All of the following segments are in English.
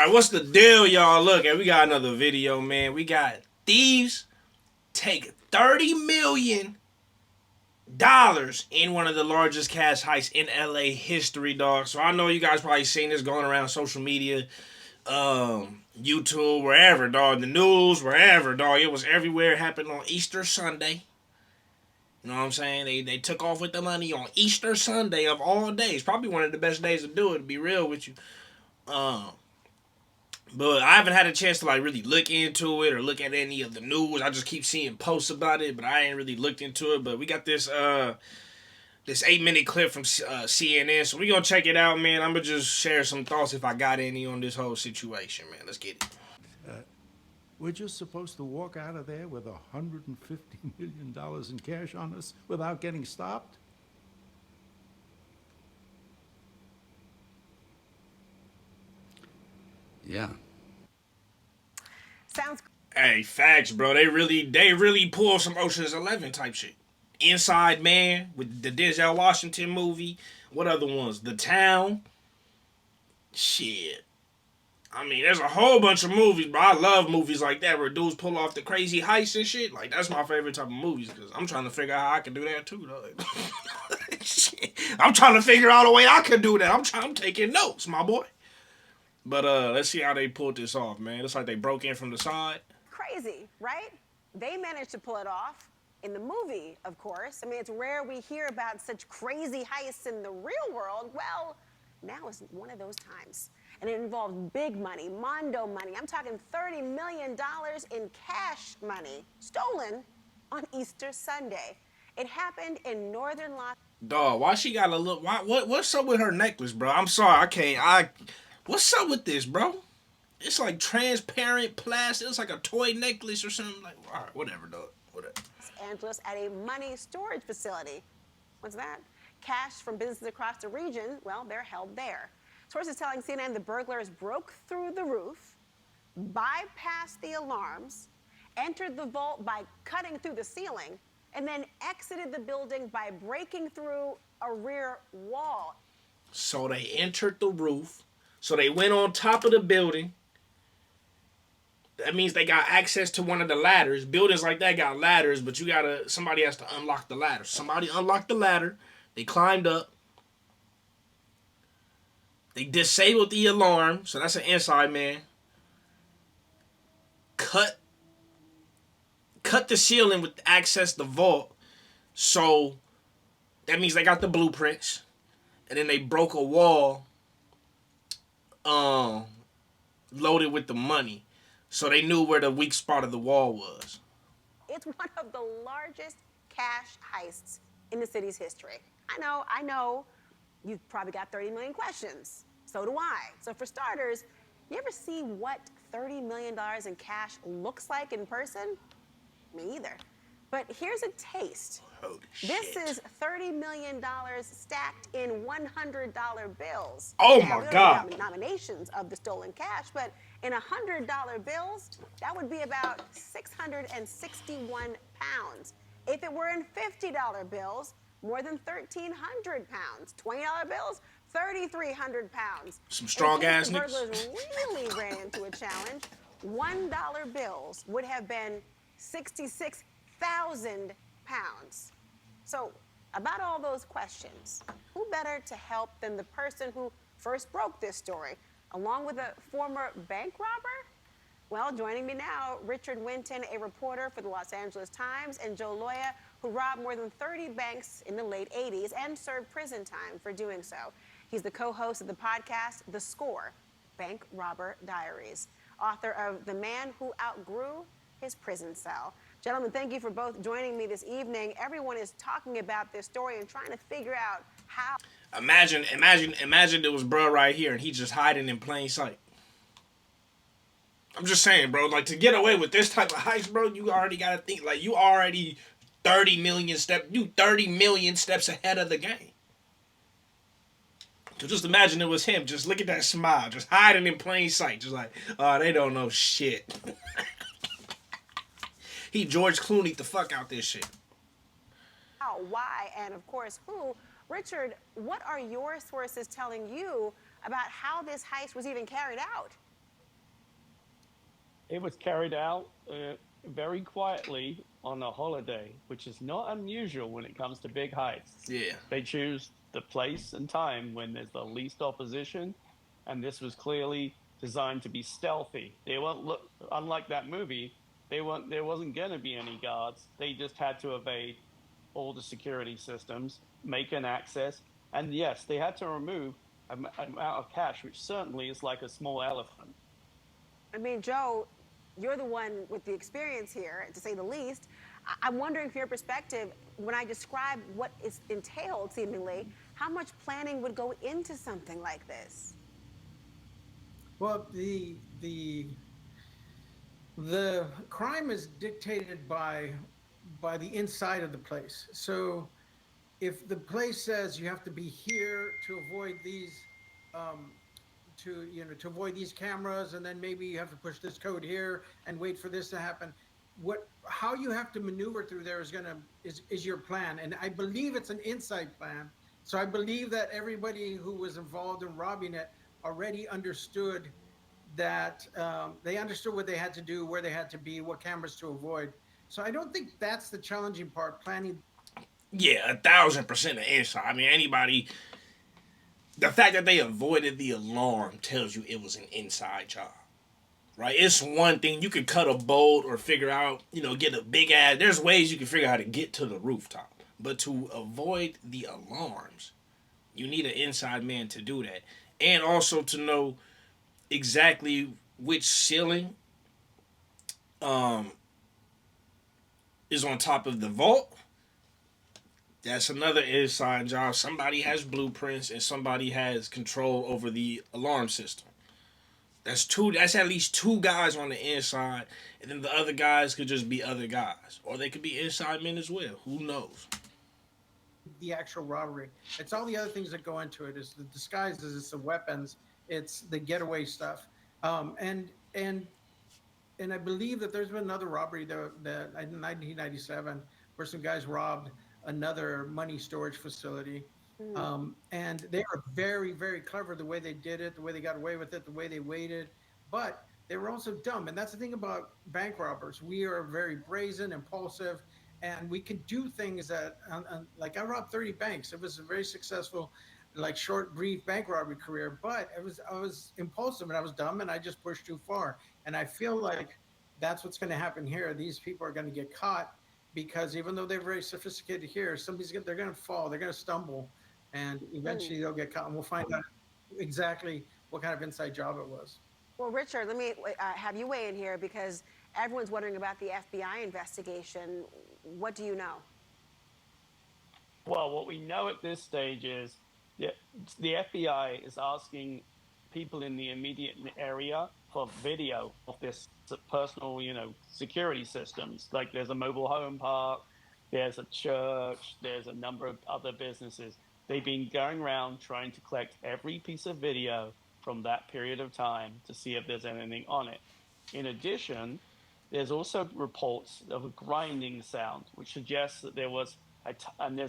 right, what's the deal, y'all? Look, we got another video, man. We got thieves take $30 million in one of the largest cash heists in LA history, dog. So I know you guys probably seen this going around social media, YouTube, wherever, dog. The news, wherever, dog. It was everywhere. It happened on Easter Sunday. You know what I'm saying? They took off with the money on Easter Sunday of all days. Probably one of the best days to do it, to be real with you. Um, but I haven't had a chance to like really look into it or look at any of the news. I just keep seeing posts about it, but I ain't really looked into it. But we got this 8 minute clip from CNN, so we gonna check it out, man. I'm gonna just share some thoughts if I got any on this whole situation, man. Let's get it. We're just supposed to walk out of there with $150 million in cash on us without getting stopped? Yeah. Sounds. Hey, facts, bro. They really pull some Ocean's 11 type shit. Inside Man with the Denzel Washington movie. What other ones? The Town. Shit. I mean, there's a whole bunch of movies, but I love movies like that where dudes pull off the crazy heists and shit. Like, that's my favorite type of movies because I'm trying to figure out how I can do that too, though. Shit. I'm trying to figure out a way I can do that. I'm taking notes, my boy. But let's see how they pulled this off, man. It's like they broke in from the side. Crazy, right? They managed to pull it off in the movie, of course. I mean, it's rare we hear about such crazy heists in the real world. Well, now is one of those times. And it involved big money, Mondo money. I'm talking $30 million in cash money stolen on Easter Sunday. It happened in northern Los. Dog, why she got a look? What's up with her necklace, bro? I'm sorry, I can't. What's up with this, bro? It's like transparent plastic. It's like a toy necklace or something. Like, all right, whatever, dog. Whatever. Los Angeles at a money storage facility. What's that? Cash from businesses across the region, well, they're held there. Sources telling CNN the burglars broke through the roof, bypassed the alarms, entered the vault by cutting through the ceiling, and then exited the building by breaking through a rear wall. So they entered the roof. So they went on top of the building. That means they got access to one of the ladders. Buildings like that got ladders, but somebody has to unlock the ladder. Somebody unlocked the ladder. They climbed up. They disabled the alarm, so that's an inside man. Cut the ceiling with access the vault. So that means they got the blueprints. And then they broke a wall loaded with the money. So they knew where the weak spot of the wall was. It's one of the largest cash heists in the city's history. I know, you've probably got 30 million questions. So do I. So for starters, you ever see what $30 million in cash looks like in person? Me either. But here's a taste. Holy This shit. is $30 million stacked in $100 bills. Oh Now, my we don't God. have nominations of the stolen cash, but in $100 bills, that would be about 661 pounds. If it were in $50 bills, more than 1,300 pounds. $20 bills, 3,300 pounds. Some strong ass In case the niggas. burglars really ran into a challenge, $1 bills would have been 66,000 pounds. So, about all those questions, who better to help than the person who first broke this story, along with a former bank robber? Well, joining me now, Richard Winton, a reporter for the Los Angeles Times, and Joe Loya, who robbed more than 30 banks in the late 80s and served prison time for doing so. He's the co-host of the podcast, The Score, Bank Robber Diaries, author of The Man Who Outgrew His Prison Cell. Gentlemen, thank you for both joining me this evening. Everyone is talking about this story and trying to figure out how. Imagine it was bro right here and he just hiding in plain sight. I'm just saying, bro, like to get away with this type of heist, bro, you already gotta think like you already 30 million steps ahead of the game. So just imagine it was him. Just look at that smile, just hiding in plain sight, just like, oh, they don't know shit. He George Clooney the fuck out this shit. How, why, and of course, who. Richard, what are your sources telling you about how this heist was even carried out? It was carried out very quietly on a holiday, which is not unusual when it comes to big heists. Yeah. They choose the place and time when there's the least opposition, and this was clearly designed to be stealthy. They weren't look unlike that movie. They weren't. There wasn't going to be any guards. They just had to evade all the security systems, make an access, and yes, they had to remove an amount of cash, which certainly is like a small elephant. I mean, Joe, you're the one with the experience here, to say the least. I'm wondering, from your perspective, when I describe what is entailed, seemingly, how much planning would go into something like this? Well, the crime is dictated by the inside of the place. So if the place says you have to be here to avoid these to avoid these cameras, and then maybe you have to push this code here and wait for this to happen, how you have to maneuver through there is your plan. And I believe it's an inside plan. So I believe that everybody who was involved in robbing it already understood that they understood what they had to do, where they had to be, what cameras to avoid. So I don't think that's the challenging part, planning. Yeah, 1,000% the inside. I mean, anybody. The fact that they avoided the alarm tells you it was an inside job, right? It's one thing you could cut a bolt or figure out, get a big ass. There's ways you can figure out how to get to the rooftop, but to avoid the alarms, you need an inside man to do that, and also to know exactly which ceiling is on top of the vault. That's another inside job. Somebody has blueprints and somebody has control over the alarm system. That's two. That's at least two guys on the inside, and then the other guys could just be other guys, or they could be inside men as well. Who knows? The actual robbery. It's all the other things that go into it. It's the disguises, it's the weapons, it's the getaway stuff, and I believe that there's been another robbery that in 1997 where some guys robbed another money storage facility. And they were very, very clever the way they did it, the way they got away with it, the way they waited. But they were also dumb. And that's the thing about bank robbers. We are very brazen, impulsive, and we can do things that, like I robbed 30 banks. It was a very successful, like short, brief bank robbery career. But I was impulsive and I was dumb and I just pushed too far. And I feel like that's what's going to happen here. These people are going to get caught because even though they're very sophisticated here, they're going to fall, they're going to stumble, and eventually they'll get caught. And we'll find out exactly what kind of inside job it was. Well, Richard, let me have you weigh in here because everyone's wondering about the FBI investigation. What do you know? Well, what we know at this stage is the FBI is asking people in the immediate area for video of this personal, security systems. Like there's a mobile home park, there's a church, there's a number of other businesses. They've been going around trying to collect every piece of video from that period of time to see if there's anything on it. In addition, there's also reports of a grinding sound, which suggests that there's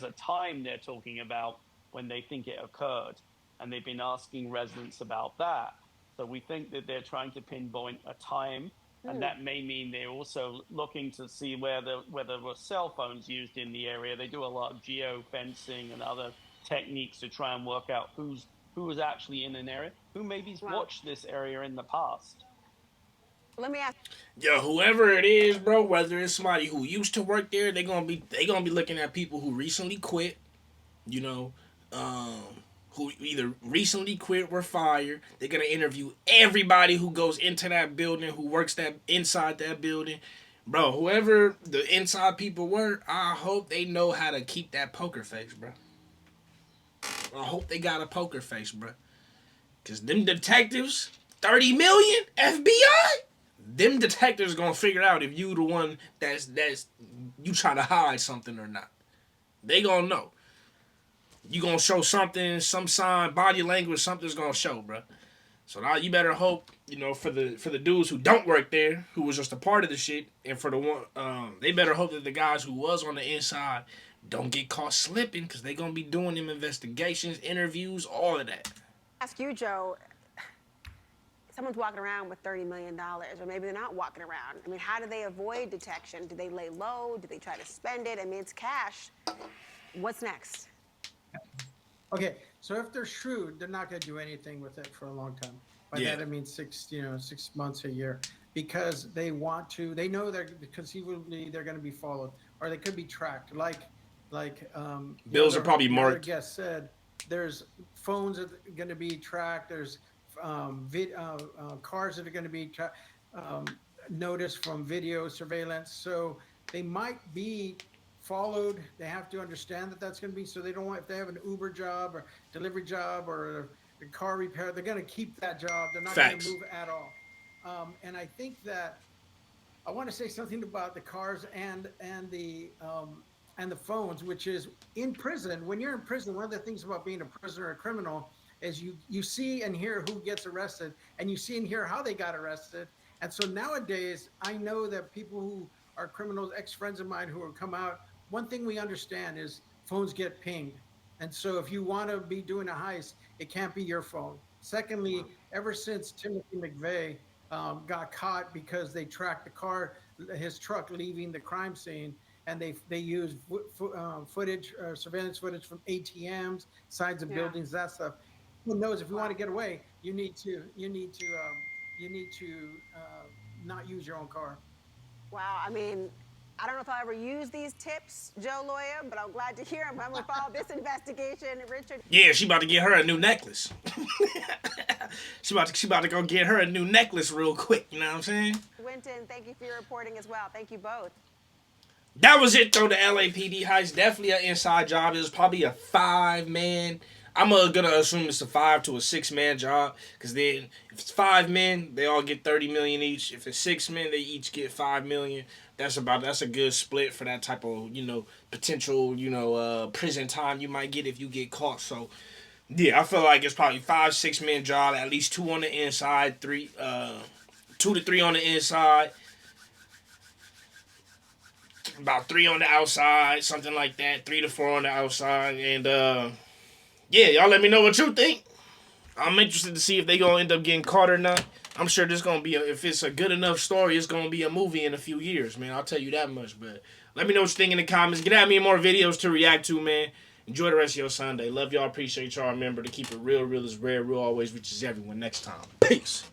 a time they're talking about when they think it occurred. And they've been asking residents about that. So we think that they're trying to pinpoint a time, and that may mean they're also looking to see whether there were cell phones used in the area. They do a lot of geo-fencing and other techniques to try and work out who was actually in an area, who maybe watched this area in the past. Let me ask. Yo, whoever it is, bro, whether it's somebody who used to work there, they gonna be looking at people who recently quit, who either recently quit or fired. They're gonna interview everybody who goes into that building, who works inside that building. Bro, whoever the inside people were, I hope they know how to keep that poker face, bro. I hope they got a poker face, bro. Cause them detectives, 30 million FBI, them detectives gonna figure out if you the one that's you trying to hide something or not. They gonna know. You gonna show something, some sign, body language, something's gonna show, bro. So now you better hope, for the dudes who don't work there, who was just a part of the shit, and for the one, they better hope that the guys who was on the inside don't get caught slipping, because they gonna be doing them investigations, interviews, all of that. Ask you, Joe. someone's walking around with $30 million, or maybe they're not walking around. I mean, how do they avoid detection? Do they lay low? Do they try to spend it? I mean, it's cash. What's next? Okay, so if they're shrewd, they're not going to do anything with it for a long time. By Yeah. that I mean 6 months, a year, because they want to. They know they're conceivably they're going to be followed, or they could be tracked. Like Bills are probably the marked. other guest said, there's phones that are going to be tracked. There's cars that are going to be noticed from video surveillance. So they might be followed. They have to understand that that's going to be, so they don't want, if they have an Uber job or delivery job or a car repair, they're going to keep that job. They're not going Facts. to move at all. And I think that I want to say something about the cars and the phones, which is in prison. When you're in prison, one of the things about being a prisoner or a criminal is you see and hear who gets arrested, and you see and hear how they got arrested. And so nowadays, I know that people who are criminals, ex-friends of mine who have come out, one thing we understand is phones get pinged. And so if you want to be doing a heist, it can't be your phone. Secondly, ever since Timothy McVeigh got caught because they tracked the car, his truck leaving the crime scene, and they used footage, surveillance footage from ATMs, sides of buildings, that stuff. Who knows? If you want to get away, you need to not use your own car. Wow, I mean, I don't know if I'll ever use these tips, Joe Lawyer, but I'm glad to hear them. I'm going to follow this investigation. Richard. Yeah, she about to get her a new necklace. she about to go get her a new necklace real quick. You know what I'm saying? Winton, thank you for your reporting as well. Thank you both. That was it, though. The LAPD heist, definitely an inside job. It was probably a 5-man. I'm gonna assume it's a 5 to a 6-man job, because then if it's 5 men, they all get 30 million each. If it's 6 men, they each get 5 million. That's a good split for that type of potential prison time you might get if you get caught. So yeah, I feel like it's probably 5-6 men job, at least 2 on the inside, 2 to 3 on the inside. About 3 on the outside, something like that. 3 to 4 on the outside, and yeah, y'all let me know what you think. I'm interested to see if they gonna end up getting caught or not. I'm sure this gonna be if it's a good enough story, it's gonna be a movie in a few years, man. I'll tell you that much. But let me know what you think in the comments. Get at me more videos to react to, man. Enjoy the rest of your Sunday. Love y'all. Appreciate y'all. Remember to keep it real. Real is rare. Real always reaches everyone. Next time. Peace.